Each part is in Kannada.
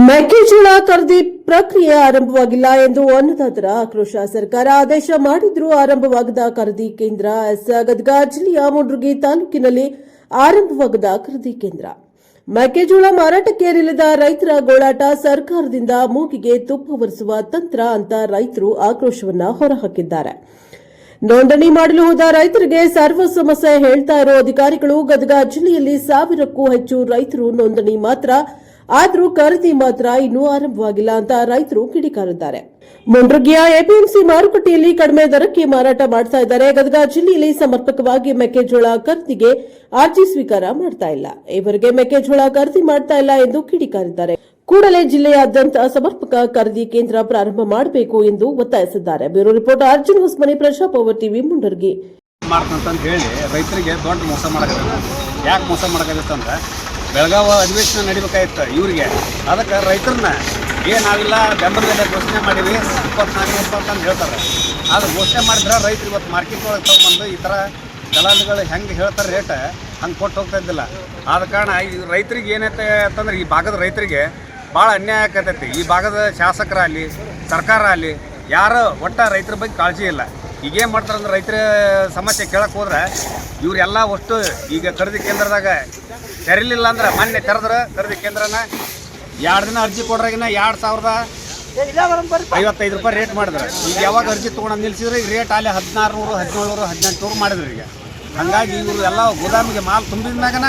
ಮೆಕ್ಕೆಜೋಳ ಖರೀದಿ ಪ್ರಕ್ರಿಯೆ ಆರಂಭವಾಗಿಲ್ಲ ಎಂದು ಅನ್ನದಾತರ ಆಕ್ರೋಶ. ಸರ್ಕಾರ ಆದೇಶ ಮಾಡಿದ್ರೂ ಆರಂಭವಾಗದ ಖರೀದಿ ಕೇಂದ್ರ. ಗದಗ ಜಿಲ್ಲೆಯ ಮುಂಡ್ರಗಿ ತಾಲೂಕಿನಲ್ಲಿ ಆರಂಭವಾಗದ ಖರೀದಿ ಕೇಂದ್ರ. ಮೆಕ್ಕೆಜೋಳ ಮಾರಾಟಕ್ಕೆ ನಿಲ್ಲದ ರೈತರ ಗೋಳಾಟ. ಸರ್ಕಾರದಿಂದ ಮೂಗಿಗೆ ತುಪ್ಪ ಒರೆಸುವ ತಂತ್ರ ಅಂತ ರೈತರು ಆಕ್ರೋಶವನ್ನ ಹೊರಹಾಕಿದ್ದಾರೆ. ನೋಂದಣಿ ಮಾಡಲು ಹೋದ ರೈತರಿಗೆ ಸರ್ವ ಸಮಸ್ಯೆ ಹೇಳ್ತಾ ಇರೋ ಅಧಿಕಾರಿಗಳು. ಗದಗ ಜಿಲ್ಲೆಯಲ್ಲಿ 1000ಕ್ಕೂ ಹೆಚ್ಚು ರೈತರು ನೋಂದಣಿ ಮಾತ್ರ, ಆದರೂ ಖರೀದಿ ಮಾತ್ರ ಇನ್ನೂ ಆರಂಭವಾಗಿಲ್ಲ ಅಂತ ರೈತರು ಕಿಡಿಕಾರಿದ್ದಾರೆ. ಮುಂಡ್ರಗಿಯ ಎಪಿಎಂಸಿ ಮಾರುಕಟ್ಟೆಯಲ್ಲಿ ಕಡಿಮೆ ದರಕ್ಕೆ ಮಾರಾಟ ಮಾಡ್ತಾ ಇದ್ದಾರೆ. ಗದಗ ಜಿಲ್ಲೆಯಲ್ಲಿ ಸಮರ್ಪಕವಾಗಿ ಮೆಕ್ಕೆಜೋಳ ಖರೀದಿಗೆ ಅರ್ಜಿ ಸ್ವೀಕಾರ ಮಾಡ್ತಾ ಇಲ್ಲ. ಇವರಿಗೆ ಮೆಕ್ಕೆಜೋಳ ಖರೀದಿ ಮಾಡ್ತಾ ಇಲ್ಲ ಎಂದು ಕಿಡಿಕಾರಿದ್ದಾರೆ. ಕೂಡಲೇ ಜಿಲ್ಲೆಯಾದ್ಯಂತ ಸಮರ್ಪಕ ಖರೀದಿ ಕೇಂದ್ರ ಪ್ರಾರಂಭ ಮಾಡಬೇಕು ಎಂದು ಒತ್ತಾಯಿಸಿದ್ದಾರೆ. Bureau report Arjun Hosmani, Praja Power TV, Mundargi. ಹೇಳಿ ರೈತರಿಗೆ ದೊಡ್ಡ ಮೋಸ ಮಾಡಕತ್ತ. ಯಾಕೆ ಮೋಸ ಮಾಡಕತ್ತ ಅಂದ್ರೆ ಬೆಳಗಾವ ಅಧಿವೇಶನ ನಡಿಬೇಕಾಯ್ತು ಇವರಿಗೆ. ಅದಕ್ಕೆ ರೈತರನ್ನ ನಾವಿಲ್ಲ ಬೆಂಬಲ ಬೆಲೆ ಘೋಷಣೆ ಮಾಡೀವಿ 24 ಅಂತ ಹೇಳ್ತಾರೆ. ಅದು ಘೋಷಣೆ ಮಾಡಿದ್ರೆ ರೈತರು ಇವತ್ತು ಮಾರ್ಕೆಟ್ ಒಳಗೆ ತೊಗೊಂಬಂದು ಈ ಥರ ದಲಾಲಿಗಳು ಹೆಂಗೆ ಹೇಳ್ತಾರೆ ರೇಟ್ ಹಂಗೆ ಕೊಟ್ಟು ಹೋಗ್ತಾ ಇದ್ದಿಲ್ಲ. ಆದ ಕಾರಣ ಈ ರೈತರಿಗೆ ಏನೈತೆ ಅಂತಂದ್ರೆ ಈ ಭಾಗದ ರೈತರಿಗೆ ಭಾಳ ಅನ್ಯಾಯ ಆಕತೈತಿ. ಈ ಭಾಗದ ಶಾಸಕರಾಗಲಿ ಸರ್ಕಾರ ಆಗಲಿ ಯಾರು ಒಟ್ಟ ರೈತರ ಬಗ್ಗೆ ಕಾಳಜಿ ಇಲ್ಲ. ಈಗೇನು ಮಾಡ್ತಾರೆ ಅಂದ್ರೆ ರೈತರ ಸಮಸ್ಯೆ ಕೇಳಕ್ಕೆ ಹೋದ್ರೆ ಇವರೆಲ್ಲ ಅಷ್ಟು ಈಗ ಖರೀದಿ ಕೇಂದ್ರದಾಗ ತೆರಲಿಲ್ಲ ಅಂದ್ರೆ ಮೊನ್ನೆ ತೆರೆದ್ರೆ ಖರೀದಿ ಕೇಂದ್ರನ 2 ದಿನ ಅರ್ಜಿ ಕೊಡ್ರಾಗಿನ 2055 ರೂಪಾಯಿ ರೇಟ್ ಮಾಡಿದ್ರೆ. ಈಗ ಯಾವಾಗ ಅರ್ಜಿ ತೊಗೊಂಡು ನಿಲ್ಸಿದ್ರೆ ಈಗ ರೇಟ್ ಅಲ್ಲಿ 1600, 1700, 1800 ಮಾಡಿದ್ರು ಈಗ. ಹಾಗಾಗಿ ಇವರು ಎಲ್ಲ ಗೋದಾಮಿಗೆ ಮಾಲ್ ತುಂಬಿದ ಮ್ಯಾಗನ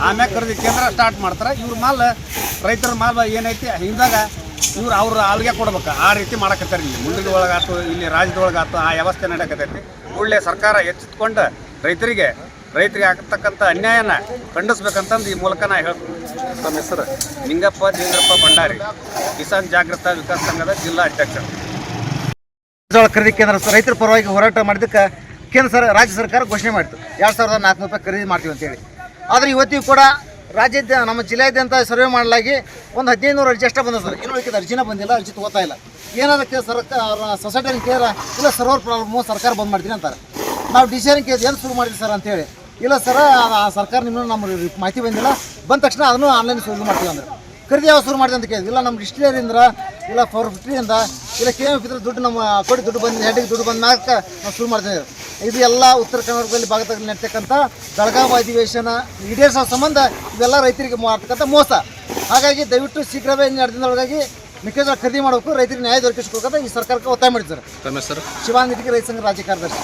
ಆಮ್ಯಾಗ ಖರೀದಿ ಕೇಂದ್ರ ಸ್ಟಾರ್ಟ್ ಮಾಡ್ತಾರೆ. ಇವ್ರ ಮಾಲ್ ರೈತರ ಮಾಲ್ ಏನೈತಿ ಹಿಂದಾಗ ಇವ್ರು ಅವ್ರಿಗೆ ಕೊಡ್ಬೇಕು. ಆ ರೀತಿ ಮಾಡಕತ್ತಾರೆ. ಇಲ್ಲಿ ಮುಂಡ್ರಗಿ ಒಳಗಾಯ್ತು, ಇಲ್ಲಿ ರಾಜ್ಯದೊಳಗಾಯ್ತು, ಆ ವ್ಯವಸ್ಥೆ ನಡೆಯಕತ್ತೈತಿ. ಒಳ್ಳೆ ಸರ್ಕಾರ ಎಚ್ಚೆತ್ಕೊಂಡು ರೈತರಿಗೆ ಆಗ್ತಕ್ಕಂಥ ಅನ್ಯಾಯನ ಖಂಡಿಸ್ಬೇಕಂತಂದು ಈ ಮೂಲಕ ನಾ ಹೇಳ್ತೀನಿ. ನಮ್ಮ ಹೆಸರು ನಿಂಗಪ್ಪ ದೇಂದ್ರಪ್ಪ ಭಂಡಾರಿ, ಕಿಸಾನ್ ಜಾಗೃತ ವಿಕಾಸ ಸಂಘದ ಜಿಲ್ಲಾ ಅಧ್ಯಕ್ಷ. ಖರೀದಿ ಕೇಂದ್ರ ರೈತರ ಪರವಾಗಿ ಹೋರಾಟ ಮಾಡಿದ್ದಕ್ಕೆ ರಾಜ್ಯ ಸರ್ಕಾರ ಘೋಷಣೆ ಮಾಡಿತು 2400 ರೂಪಾಯಿ ಖರೀದಿ ಮಾಡ್ತೀವಿ ಅಂತೇಳಿ. ಆದರೆ ಇವತ್ತಿಗೂ ಕೂಡ ನಮ್ಮ ಜಿಲ್ಲೆಯಾದ್ಯಂತ ಸರ್ವೆ ಮಾಡಲಾಗಿ ಒಂದು 1500 ಅರ್ಜಿ ಅಷ್ಟೇ ಬಂದ ಸರ್. ಇನ್ನೂ ಅರ್ಜಿನ ಬಂದಿಲ್ಲ, ಅರ್ಜಿ ತಗೋತಾ ಇಲ್ಲ. ಏನಾದಕ್ಕೆ ಸರ್ಕಾರ ಸೊಸೈಟಿನ ಕೇರ ಇಲ್ಲ ಸರ್ವರ್ ಪ್ರಾಬ್ಲಮ್ಮು ಸರ್ಕಾರ ಬಂದ್ ಮಾಡ್ತೀನಿ ಅಂತಾರೆ. ನಾವು ಡಿಸಿಷನ್ ಕೇಸ್ ಏನು ಶುರು ಮಾಡಿದ್ವಿ ಸರ್ ಅಂತೇಳಿ. ಇಲ್ಲ ಸರ್ ಸರ್ಕಾರ ನಿಮ್ಮನ್ನು ನಮ್ಗೆ ಮಾಹಿತಿ ಬಂದಿಲ್ಲ, ಬಂದ ತಕ್ಷಣ ಅದನ್ನು ಆನ್ಲೈನ್ ಶುರು ಮಾಡ್ತೀವಿ ಅಂದ್ರೆ. ಖರೀದಿ ಯಾವ ಶುರು ಮಾಡಿದೆ ಅಂತ ಕೇಳಿದ್ವಿ. ಇಲ್ಲ ನಮ್ಮ ಡಿಸ್ಟಿಲರಿಯಿಂದ ಇಲ್ಲ ಫಾರ್ಫ್ಯಾಕ್ಟ್ರಿಯಿಂದ ಇಲ್ಲ KMF ದುಡ್ಡು ನಮ್ಮ ಕೊಡಿ ದುಡ್ಡು ಬಂದು ಹೆಡ್ಡಿಗೆ ದುಡ್ಡು ಬಂದ ಮ್ಯಾಕ ನಾವು ಶುರು ಮಾಡ್ತೀವಿ. ಇದು ಎಲ್ಲ ಉತ್ತರ ಕರ್ನಾಟಕದಲ್ಲಿ ಭಾಗದಲ್ಲಿ ನಡ್ತಕ್ಕಂಥ ಬೆಳಗಾವಿ ಅಧಿವೇಶನ ಈಡೇರಿಸೋ ಸಂಬಂಧ ಇವೆಲ್ಲ ರೈತರಿಗೆ ಮಾಡ್ತಕ್ಕಂಥ ಮೋಸ. ಹಾಗಾಗಿ ದಯವಿಟ್ಟು ಶೀಘ್ರವೇ 2 ದಿನದೊಳಗಾಗಿ ಮೆಕ್ಕೆಜೋಳ ಖರೀದಿ ಮಾಡಬೇಕು, ರೈತರಿಗೆ ನ್ಯಾಯ ದೊರಕಿಸ್ಬೇಕಂತ ಈ ಸರ್ಕಾರಕ್ಕೆ ಒತ್ತಾಯ ಮಾಡಿದ್ದಾರೆ. ಶಿವಾನಂದ ರೈತ ಸಂಘ ರಾಜ್ಯ ಕಾರ್ಯದರ್ಶಿ.